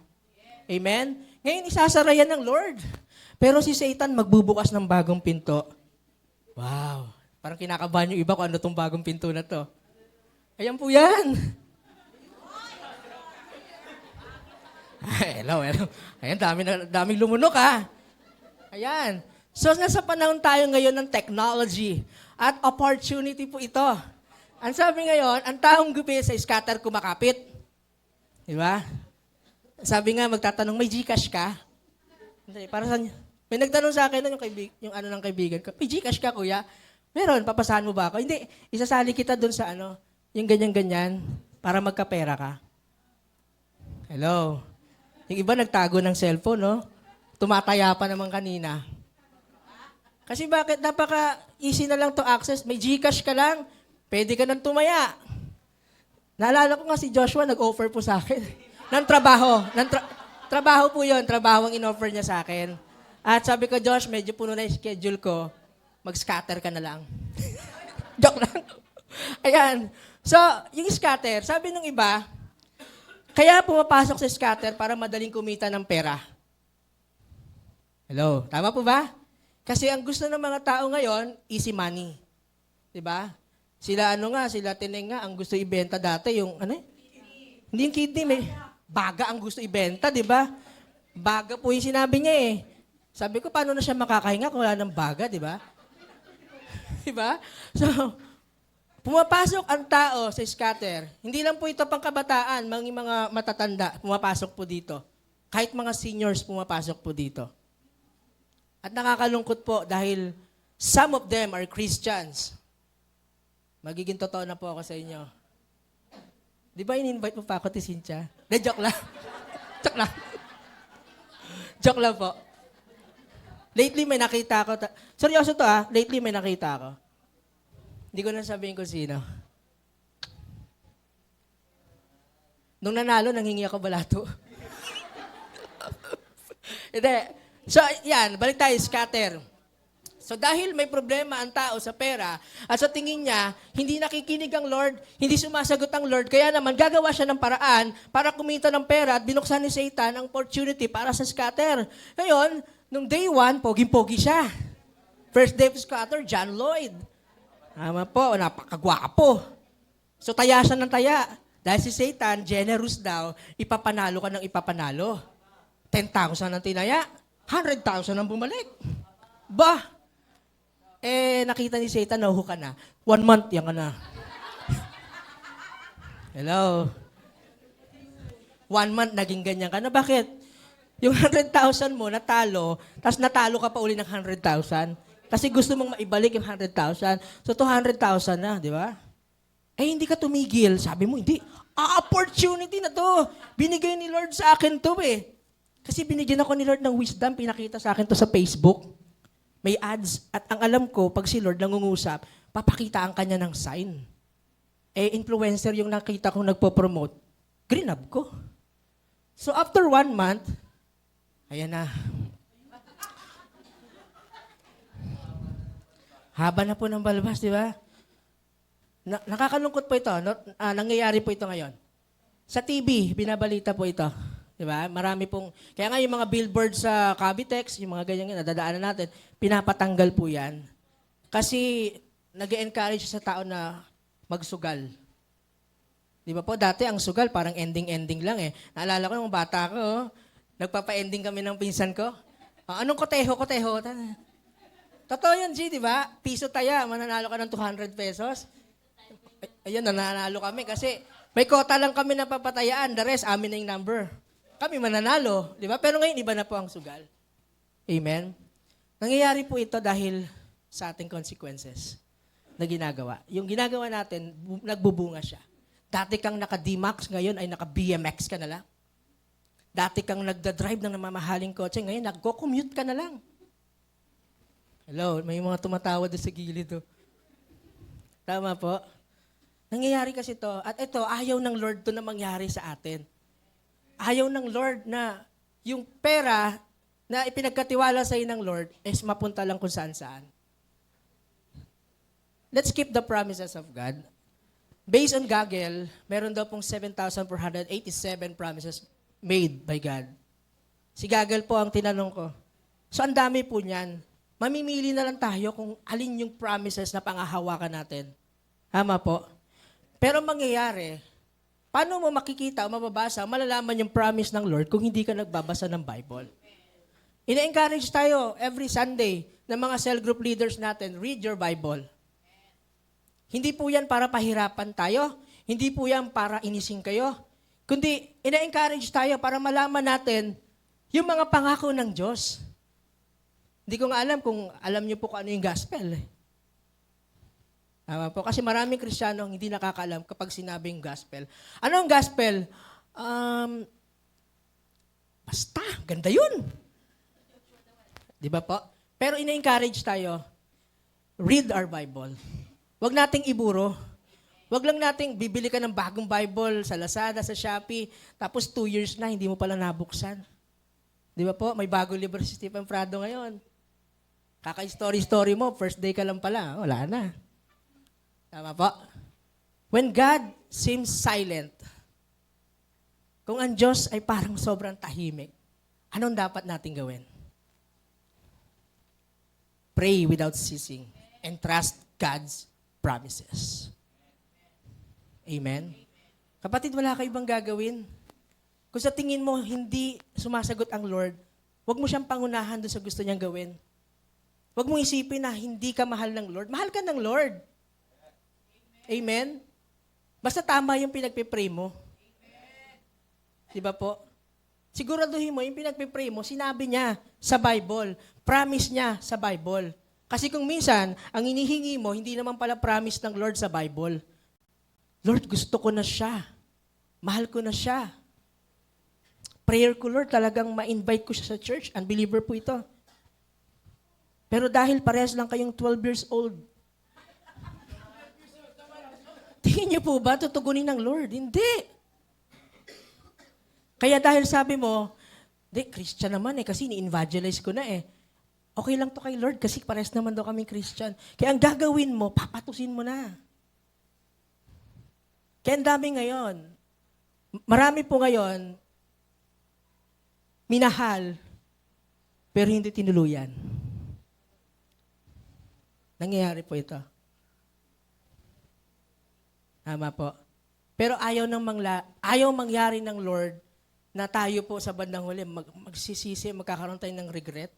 Amen? Ngayon, isasara yan ng Lord. Pero si Satan magbubukas ng bagong pinto. Wow! Parang kinakabahan yung iba kung ano tong bagong pinto na to. Ayan po yan. Hello. Ayan, daming lumunok ha. Ayan. So, nasa panahon tayo ngayon ng technology at opportunity po ito. Ang sabi ngayon, ang taong gupi sa scatter kumakapit. Di ba? Sabi nga, magtatanong, may Gcash ka? Hindi, para saan? May nagtanong sa akin yung ano ng kaibigan ko, may Gcash ka, kuya? Meron, papasahan mo ba ako? Hindi, isasali kita dun sa yung ganyan-ganyan, para magkapera ka. Hello? Yung iba nagtago ng cellphone, no? Tumataya pa naman kanina. Kasi bakit? Napaka-easy na lang to access. May Gcash ka lang, pwede ka nang tumaya. Naalala ko nga si Joshua, nag-offer po sa akin. ng trabaho. Trabaho po yun. Trabaho ang in-offer niya sa akin. At sabi ko, Josh, medyo puno na yung schedule ko. Mag-scatter ka na lang. Joke lang. Ayan. So, yung scatter, sabi ng iba, kaya pumapasok sa scatter para madaling kumita ng pera. Hello? Tama po ba? Kasi ang gusto ng mga tao ngayon, easy money. Diba? Sila Tineng nga, ang gusto ibenta dati, yung hindi yung kidney, may baga ang gusto ibenta, diba? Baga po yung sinabi niya eh. Sabi ko, paano na siya makakahinga kung wala ng baga, diba? Diba? So, pumapasok ang tao sa scatter. Hindi lang po ito pang kabataan, mga matatanda, pumapasok po dito. Kahit mga seniors pumapasok po dito. At nakakalungkot po dahil some of them are Christians. Magiging totoo na po ako sa inyo. Di ba in-invite mo pa ako, Cynthia? De, joke lang. Joke lang. Joke lang po. Lately may nakita ako. Seryoso to lately may nakita ako. Hindi ko na sabihin kung sino. Nung nanalo, nanghingi ako balato. Hindi. So, yan. Balik tayo, scatter. So dahil may problema ang tao sa pera at sa tingin niya, hindi nakikinig ang Lord, hindi sumasagot ang Lord, kaya naman gagawa siya ng paraan para kumita ng pera at binuksan ni Satan ang opportunity para sa scatter. Ngayon, nung day 1, poging-pogi siya. First day of scatter, John Lloyd. Tama po, napakagwapo. So taya siya ng taya. Dahil si Satan, generous daw, ipapanalo ka ng ipapanalo. 10,000 ang tinaya, 100,000 ang bumalik. Bah! Nakita ni Satan, nahuho ka na. 1 month, yan ka na. Hello? 1 month, naging ganyan ka na. Bakit? Yung 100,000 mo, natalo, tapos natalo ka pa uli ng 100,000. Kasi gusto mong maibalik yung 100,000. So, 200,000 na, di ba? Hindi ka tumigil. Sabi mo, hindi. Opportunity na to. Binigay ni Lord sa akin to eh. Kasi binigyan ako ni Lord ng wisdom. Pinakita sa akin to sa Facebook. May ads. At ang alam ko, pag si Lord nangungusap, papakitaan kanya ng sign. Influencer yung nakita kong nagpo-promote. Grinab ko. So after 1 month, ayan na. Haba na po ng balbas, di ba? Nakakalungkot po ito. Nangyayari po ito ngayon. Sa TV, binabalita po ito. Diba? Marami pong, kaya nga yung mga billboard sa Cavitex, yung mga ganyan, nadadaanan natin, pinapatanggal po yan. Kasi nag-encourage sa tao na magsugal. Di ba po, dati ang sugal parang ending-ending lang eh. Naalala ko nung bata ko, nagpapa-ending kami ng pinsan ko. Anong koteho? Totoo yan, G, di ba? Piso taya, mananalo ka ng 200 pesos. Ayun, nananalo kami kasi may kota lang kami na papatayaan, the rest, amin na yung number. Kami mananalo, di ba? Pero ngayon, iba na po ang sugal. Amen? Nangyayari po ito dahil sa ating consequences na ginagawa. Yung ginagawa natin, nagbubunga siya. Dati kang naka-D-Max, ngayon ay naka-BMX ka na lang. Dati kang nagda-drive ng namamahaling kotse, ngayon nagko-commute ka na lang. Hello, may mga tumatawa doon sa gilid. Tama po? Nangyayari kasi to. At ito, ayaw ng Lord to na mangyari sa atin. Ayaw ng Lord na yung pera na ipinagkatiwala sa ng Lord is mapunta lang kung saan-saan. Let's keep the promises of God. Based on Gagel, meron daw pong 7,487 promises made by God. Si Gagel po ang tinanong ko. So ang dami po niyan. Mamimili na lang tayo kung alin yung promises na pangahawakan natin. Tama po. Pero mangyayari, paano mo makikita o mababasa, malalaman yung promise ng Lord kung hindi ka nagbabasa ng Bible? Ina-encourage tayo every Sunday ng mga cell group leaders natin, read your Bible. Hindi po yan para pahirapan tayo. Hindi po yan para inising kayo. Kundi, ina-encourage tayo para malaman natin yung mga pangako ng Diyos. Hindi ko nga alam kung alam niyo po kung ano yung gospel. Tama po. Kasi maraming Kristiyano ang hindi nakakaalam kapag sinabing gospel. Ano ang gospel? Basta, ganda yun. Di ba po? Pero ina-encourage tayo, read our Bible. Huwag nating iburo. Huwag lang nating bibili ka ng bagong Bible sa Lazada, sa Shopee, tapos 2 years na, hindi mo pala nabuksan. Di ba po? May bagong libro si Stephen Prado ngayon. Kaka-story mo, first day ka lang pala, wala na. Tama po? When God seems silent, kung ang Diyos ay parang sobrang tahimik, anong dapat natin gawin? Pray without ceasing and trust God's promises. Amen? Kapatid, wala ka ibang gagawin. Kung sa tingin mo hindi sumasagot ang Lord, huwag mo siyang pangunahan doon sa gusto niyang gawin. Huwag mong isipin na hindi ka mahal ng Lord. Mahal ka ng Lord. Amen? Basta tama yung pinagpipray mo. Diba po? Siguraduhin mo, yung pinagpipray mo, sinabi niya sa Bible. Promise niya sa Bible. Kasi kung minsan, ang inihingi mo, hindi naman pala promise ng Lord sa Bible. Lord, gusto ko na siya. Mahal ko na siya. Prayer ko, Lord, talagang ma-invite ko siya sa church. Unbeliever po ito. Pero dahil parehas lang kayong 12 years old, tingin niyo po ba tutugunin ng Lord? Hindi. Kaya dahil sabi mo, Christian naman kasi ni-evangelize ko na eh. Okay lang to kay Lord kasi pares naman daw kaming Christian. Kaya ang gagawin mo, papatusin mo na. Kaya ang dami ngayon. Marami po ngayon, minahal, pero hindi tinuluyan. Nangyayari po ito. Tama po. Pero ayaw mangyari ng Lord na tayo po sa bandang huli magsisisi, magkakaroon tayo ng regret.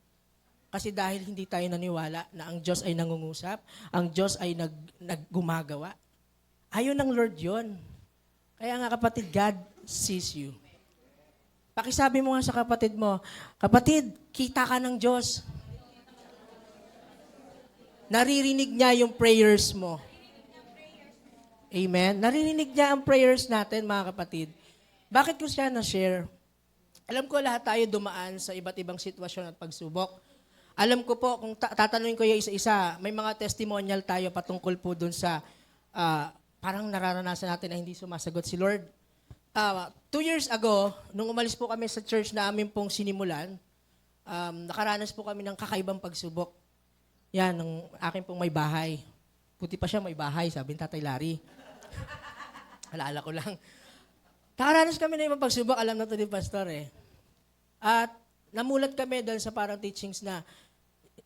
Kasi dahil hindi tayo naniwala na ang Diyos ay nangungusap, ang Diyos ay naggumagawa. Ayaw ng Lord yon. Kaya nga kapatid, God sees you. Pakisabi mo nga sa kapatid mo, kapatid, kita ka ng Diyos. Naririnig niya yung prayers mo. Amen? Naririnig niya ang prayers natin, mga kapatid. Bakit ko siya na-share? Alam ko lahat tayo dumaan sa iba't ibang sitwasyon at pagsubok. Alam ko po, kung tatanungin ko yung isa-isa, may mga testimonial tayo patungkol po dun sa parang nararanasan natin na hindi sumasagot si Lord. 2 years ago, nung umalis po kami sa church na amin pong sinimulan, nakaranas po kami ng kakaibang pagsubok. Yan, ng akin pong may bahay. Puti pa siya may bahay, sabi ni Tatay Larry. Alala ko lang. Nakaranas kami ng ibang pagsubok, alam na to ni Pastor eh. At namulat kami dahil sa parang teachings na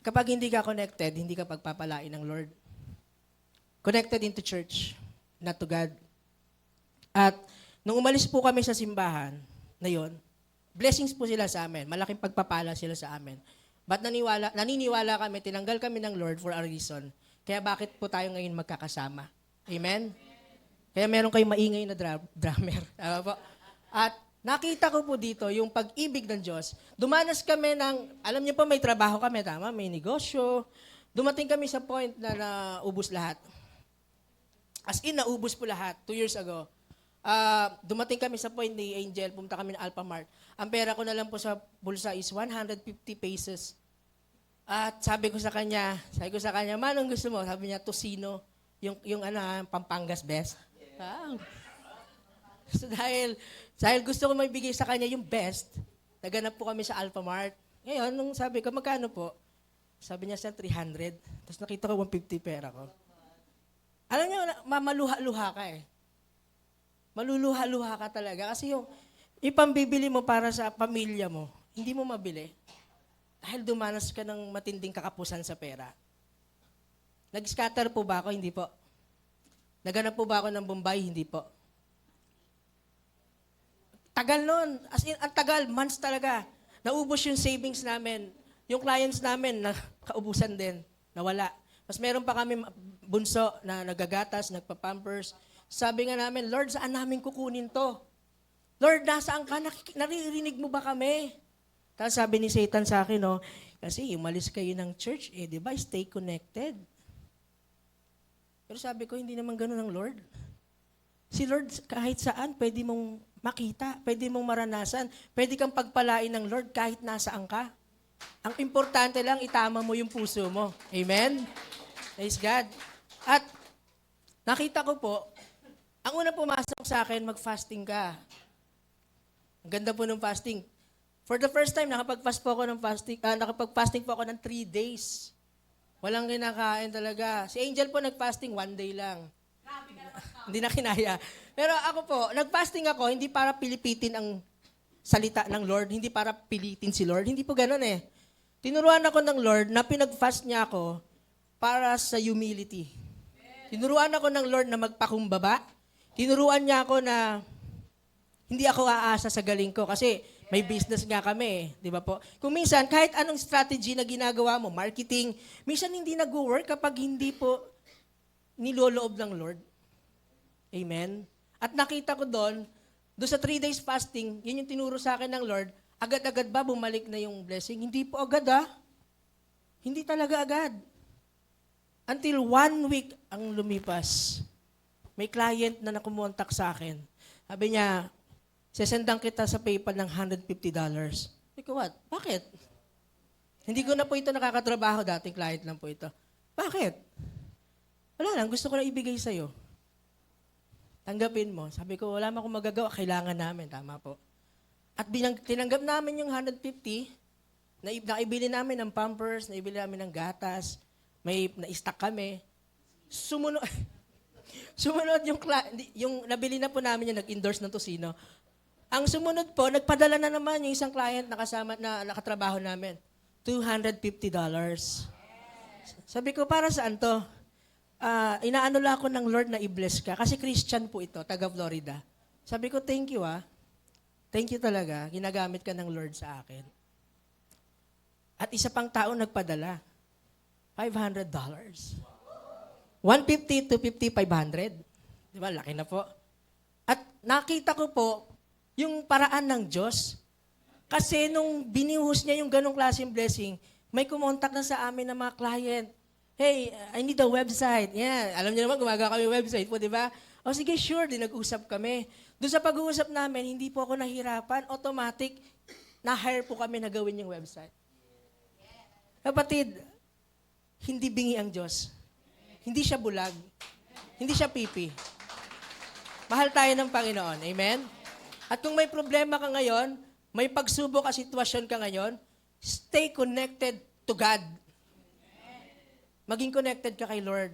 kapag hindi ka connected, hindi ka pagpapalain ng Lord. Connected into church, not to God. At nung umalis po kami sa simbahan na yon, blessings po sila sa amin. Malaking pagpapala sila sa amin. But naniniwala kami, tinanggal kami ng Lord for a reason. Kaya bakit po tayo ngayon magkakasama? Amen? Kaya meron kayong maingay na drummer. Tama po? At nakita ko po dito yung pag-ibig ng Diyos. Dumanas kami ng, alam niyo po may trabaho kami, tama? May negosyo. Dumating kami sa point na naubos lahat. As in, naubos po lahat 2 years ago. Dumating kami sa point ni Angel, pumunta kami ng Alphamart. Ang pera ko na lang po sa bulsa is 150 pesos. At sabi ko sa kanya, manong gusto mo? Sabi niya, Tocino. Yung Pampangas best. Wow. So dahil gusto ko maibigay sa kanya yung best, naganap po kami sa Alphamart. Ngayon, nung sabi ko, magkano po? Sabi niya sa 300. Tapos nakita ko 150 pera ko. Alam niyo, maluha-luha ka eh. Maluluha-luha ka talaga. Kasi yung ipambibili mo para sa pamilya mo, hindi mo mabili. Dahil dumanas ka ng matinding kakapusan sa pera. Nag-scatter po ba ako? Hindi po. Naganap po ba ako ng Bombay? Hindi po. Tagal nun. As in, ang tagal. Months talaga. Naubos yung savings namin. Yung clients namin, kaubusan din. Nawala. Mas meron pa kami bunso na nagagatas, nagpa-pampers. Sabi nga namin, Lord, saan namin kukunin to? Lord, nasaan ka? Naririnig mo ba kami? Tapos sabi ni Satan sa akin, no, kasi umalis kayo ng church, di ba? Stay connected. Pero sabi ko, hindi naman gano'n ang Lord. Si Lord, kahit saan, pwede mong makita, pwede mong maranasan, pwede kang pagpalain ng Lord kahit nasaan ka. Ang importante lang, itama mo yung puso mo. Amen? Praise God. At nakita ko po, ang unang pumasok sa akin, mag-fasting ka. Ang ganda po ng fasting. For the first time, nakapag-fasting po ako ng 3 days. Walang kinakain talaga. Si Angel po nag-fasting 1 day lang. Hindi na kinaya. Pero ako po, nag-fasting ako, hindi para pilipitin ang salita ng Lord, hindi para pilitin si Lord. Hindi po ganun eh. Tinuruan ako ng Lord na pinag-fast niya ako para sa humility. Tinuruan ako ng Lord na magpakumbaba. Tinuruan niya ako na hindi ako aasa sa galing ko kasi may business nga kami eh, di ba po? Kung minsan, kahit anong strategy na ginagawa mo, marketing, minsan hindi nag-work kapag hindi po niloloob ng Lord. Amen? At nakita ko doon sa 3 days fasting, yun yung tinuro sa akin ng Lord, agad-agad ba bumalik na yung blessing? Hindi po agad Hindi talaga agad. Until 1 week ang lumipas. May client na nakumontak sa akin. Sabi niya, sesendan kita sa PayPal ng $150. Sabi ko, what? Bakit? Hindi ko na po ito nakakatrabaho, dating client lang po ito. Bakit? Wala lang, gusto ko na ibigay sa'yo. Tanggapin mo. Sabi ko, wala akong magagawa, kailangan namin. Tama po. At tinanggap namin yung 150, Naibili namin ng Pampers, naibili namin ng gatas, may na-stock kami. Sumunod, sumunod yung nabili na po namin yung nag-endorse ng Tocino. Ang sumunod po, nagpadala na naman yung isang client na kasama na nakatrabaho namin. $250. Sabi ko, para saan to? Inaano lang ako ng Lord na i-bless ka. Kasi Christian po ito, taga Florida. Sabi ko, thank you Thank you talaga. Ginagamit ka ng Lord sa akin. At isa pang tao nagpadala. $500. 150, 250, 500. Di ba? Laki na po. At nakita ko po yung paraan ng Diyos. Kasi nung binihus niya yung ganong klaseng blessing, may kumontak na sa amin ng mga client. Hey, I need a website. Yeah, alam niyo naman, gumagawa kami website po, di ba? O sige, sure, di nag-usap kami. Doon sa pag-uusap namin, hindi po ako nahirapan. Automatic, na-hire po kami na gawin yung website. Kapatid, hindi bingi ang Diyos. Hindi siya bulag. Hindi siya pipi. Mahal tayo ng Panginoon. Amen? At kung may problema ka ngayon, may pagsubok at sitwasyon ka ngayon, stay connected to God. Maging connected ka kay Lord.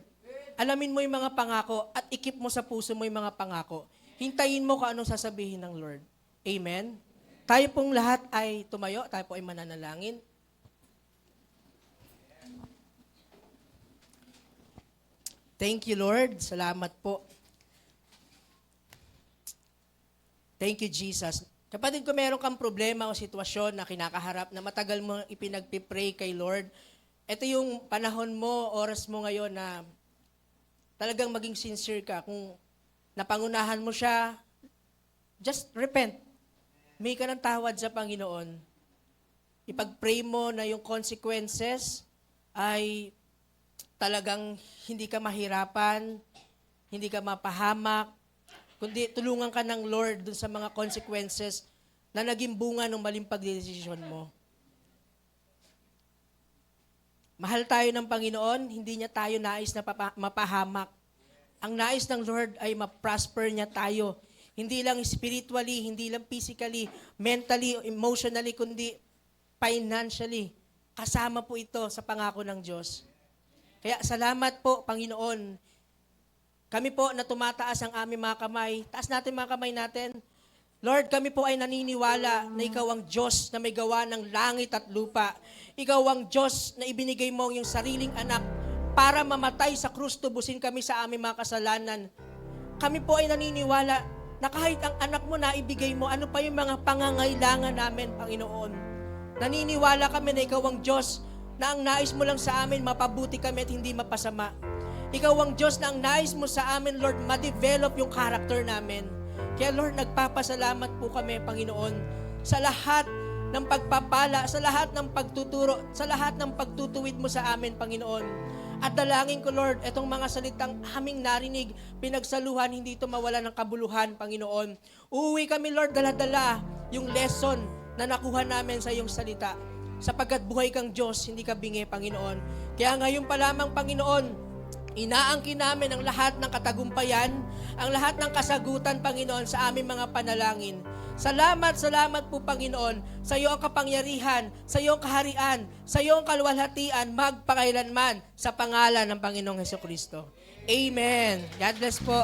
Alamin mo yung mga pangako at ikip mo sa puso mo yung mga pangako. Hintayin mo kung anong sasabihin ng Lord. Amen? Tayo pong lahat ay tumayo, tayo po ay mananalangin. Thank you, Lord. Salamat po. Thank you, Jesus. Kapatid, kung meron kang problema o sitwasyon na kinakaharap na matagal mo ipinagpipray kay Lord, ito yung panahon mo, oras mo ngayon na talagang maging sincere ka. Kung napangunahan mo siya, just repent. May ka ng tawad sa Panginoon. Ipag-pray mo na yung consequences ay talagang hindi ka mahirapan, hindi ka mapahamak, kundi tulungan ka ng Lord dun sa mga consequences na naging bunga ng maling pagdedesisyon mo. Mahal tayo ng Panginoon, hindi niya tayo nais na mapahamak. Ang nais ng Lord ay ma-prosper niya tayo. Hindi lang spiritually, hindi lang physically, mentally, emotionally, kundi financially. Kasama po ito sa pangako ng Diyos. Kaya salamat po, Panginoon. Kami po na tumataas ang aming mga kamay. Taas natin mga kamay natin. Lord, kami po ay naniniwala na Ikaw ang Diyos na may gawa ng langit at lupa. Ikaw ang Diyos na ibinigay mo ang iyong sariling anak para mamatay sa krus, tubusin kami sa aming mga kasalanan. Kami po ay naniniwala na kahit ang anak mo na ibigay mo, ano pa yung mga pangangailangan namin, Panginoon. Naniniwala kami na Ikaw ang Diyos na ang nais mo lang sa amin, mapabuti kami at hindi mapasama. Ikaw ang Diyos na ang nais mo sa amin, Lord, ma-develop yung character namin. Kaya Lord, nagpapasalamat po kami, Panginoon, sa lahat ng pagpapala, sa lahat ng pagtuturo, sa lahat ng pagtutuwid mo sa amin, Panginoon. At dalangin ko, Lord, itong mga salitang aming narinig, pinagsaluhan, hindi ito mawala ng kabuluhan, Panginoon. Uuwi kami, Lord, dala-dala yung lesson na nakuha namin sa iyong salita. Sapagkat buhay kang Diyos, hindi ka bingi, Panginoon. Kaya ngayon pa lamang, Panginoon, inaangkin namin ang lahat ng katagumpayan, ang lahat ng kasagutan, Panginoon, sa aming mga panalangin. Salamat, salamat po, Panginoon, sa iyo ang kapangyarihan, sa iyo ang kaharian, sa iyo ang kaluwalhatian, magpakailanman, sa pangalan ng Panginoong Hesukristo. Amen. God bless po.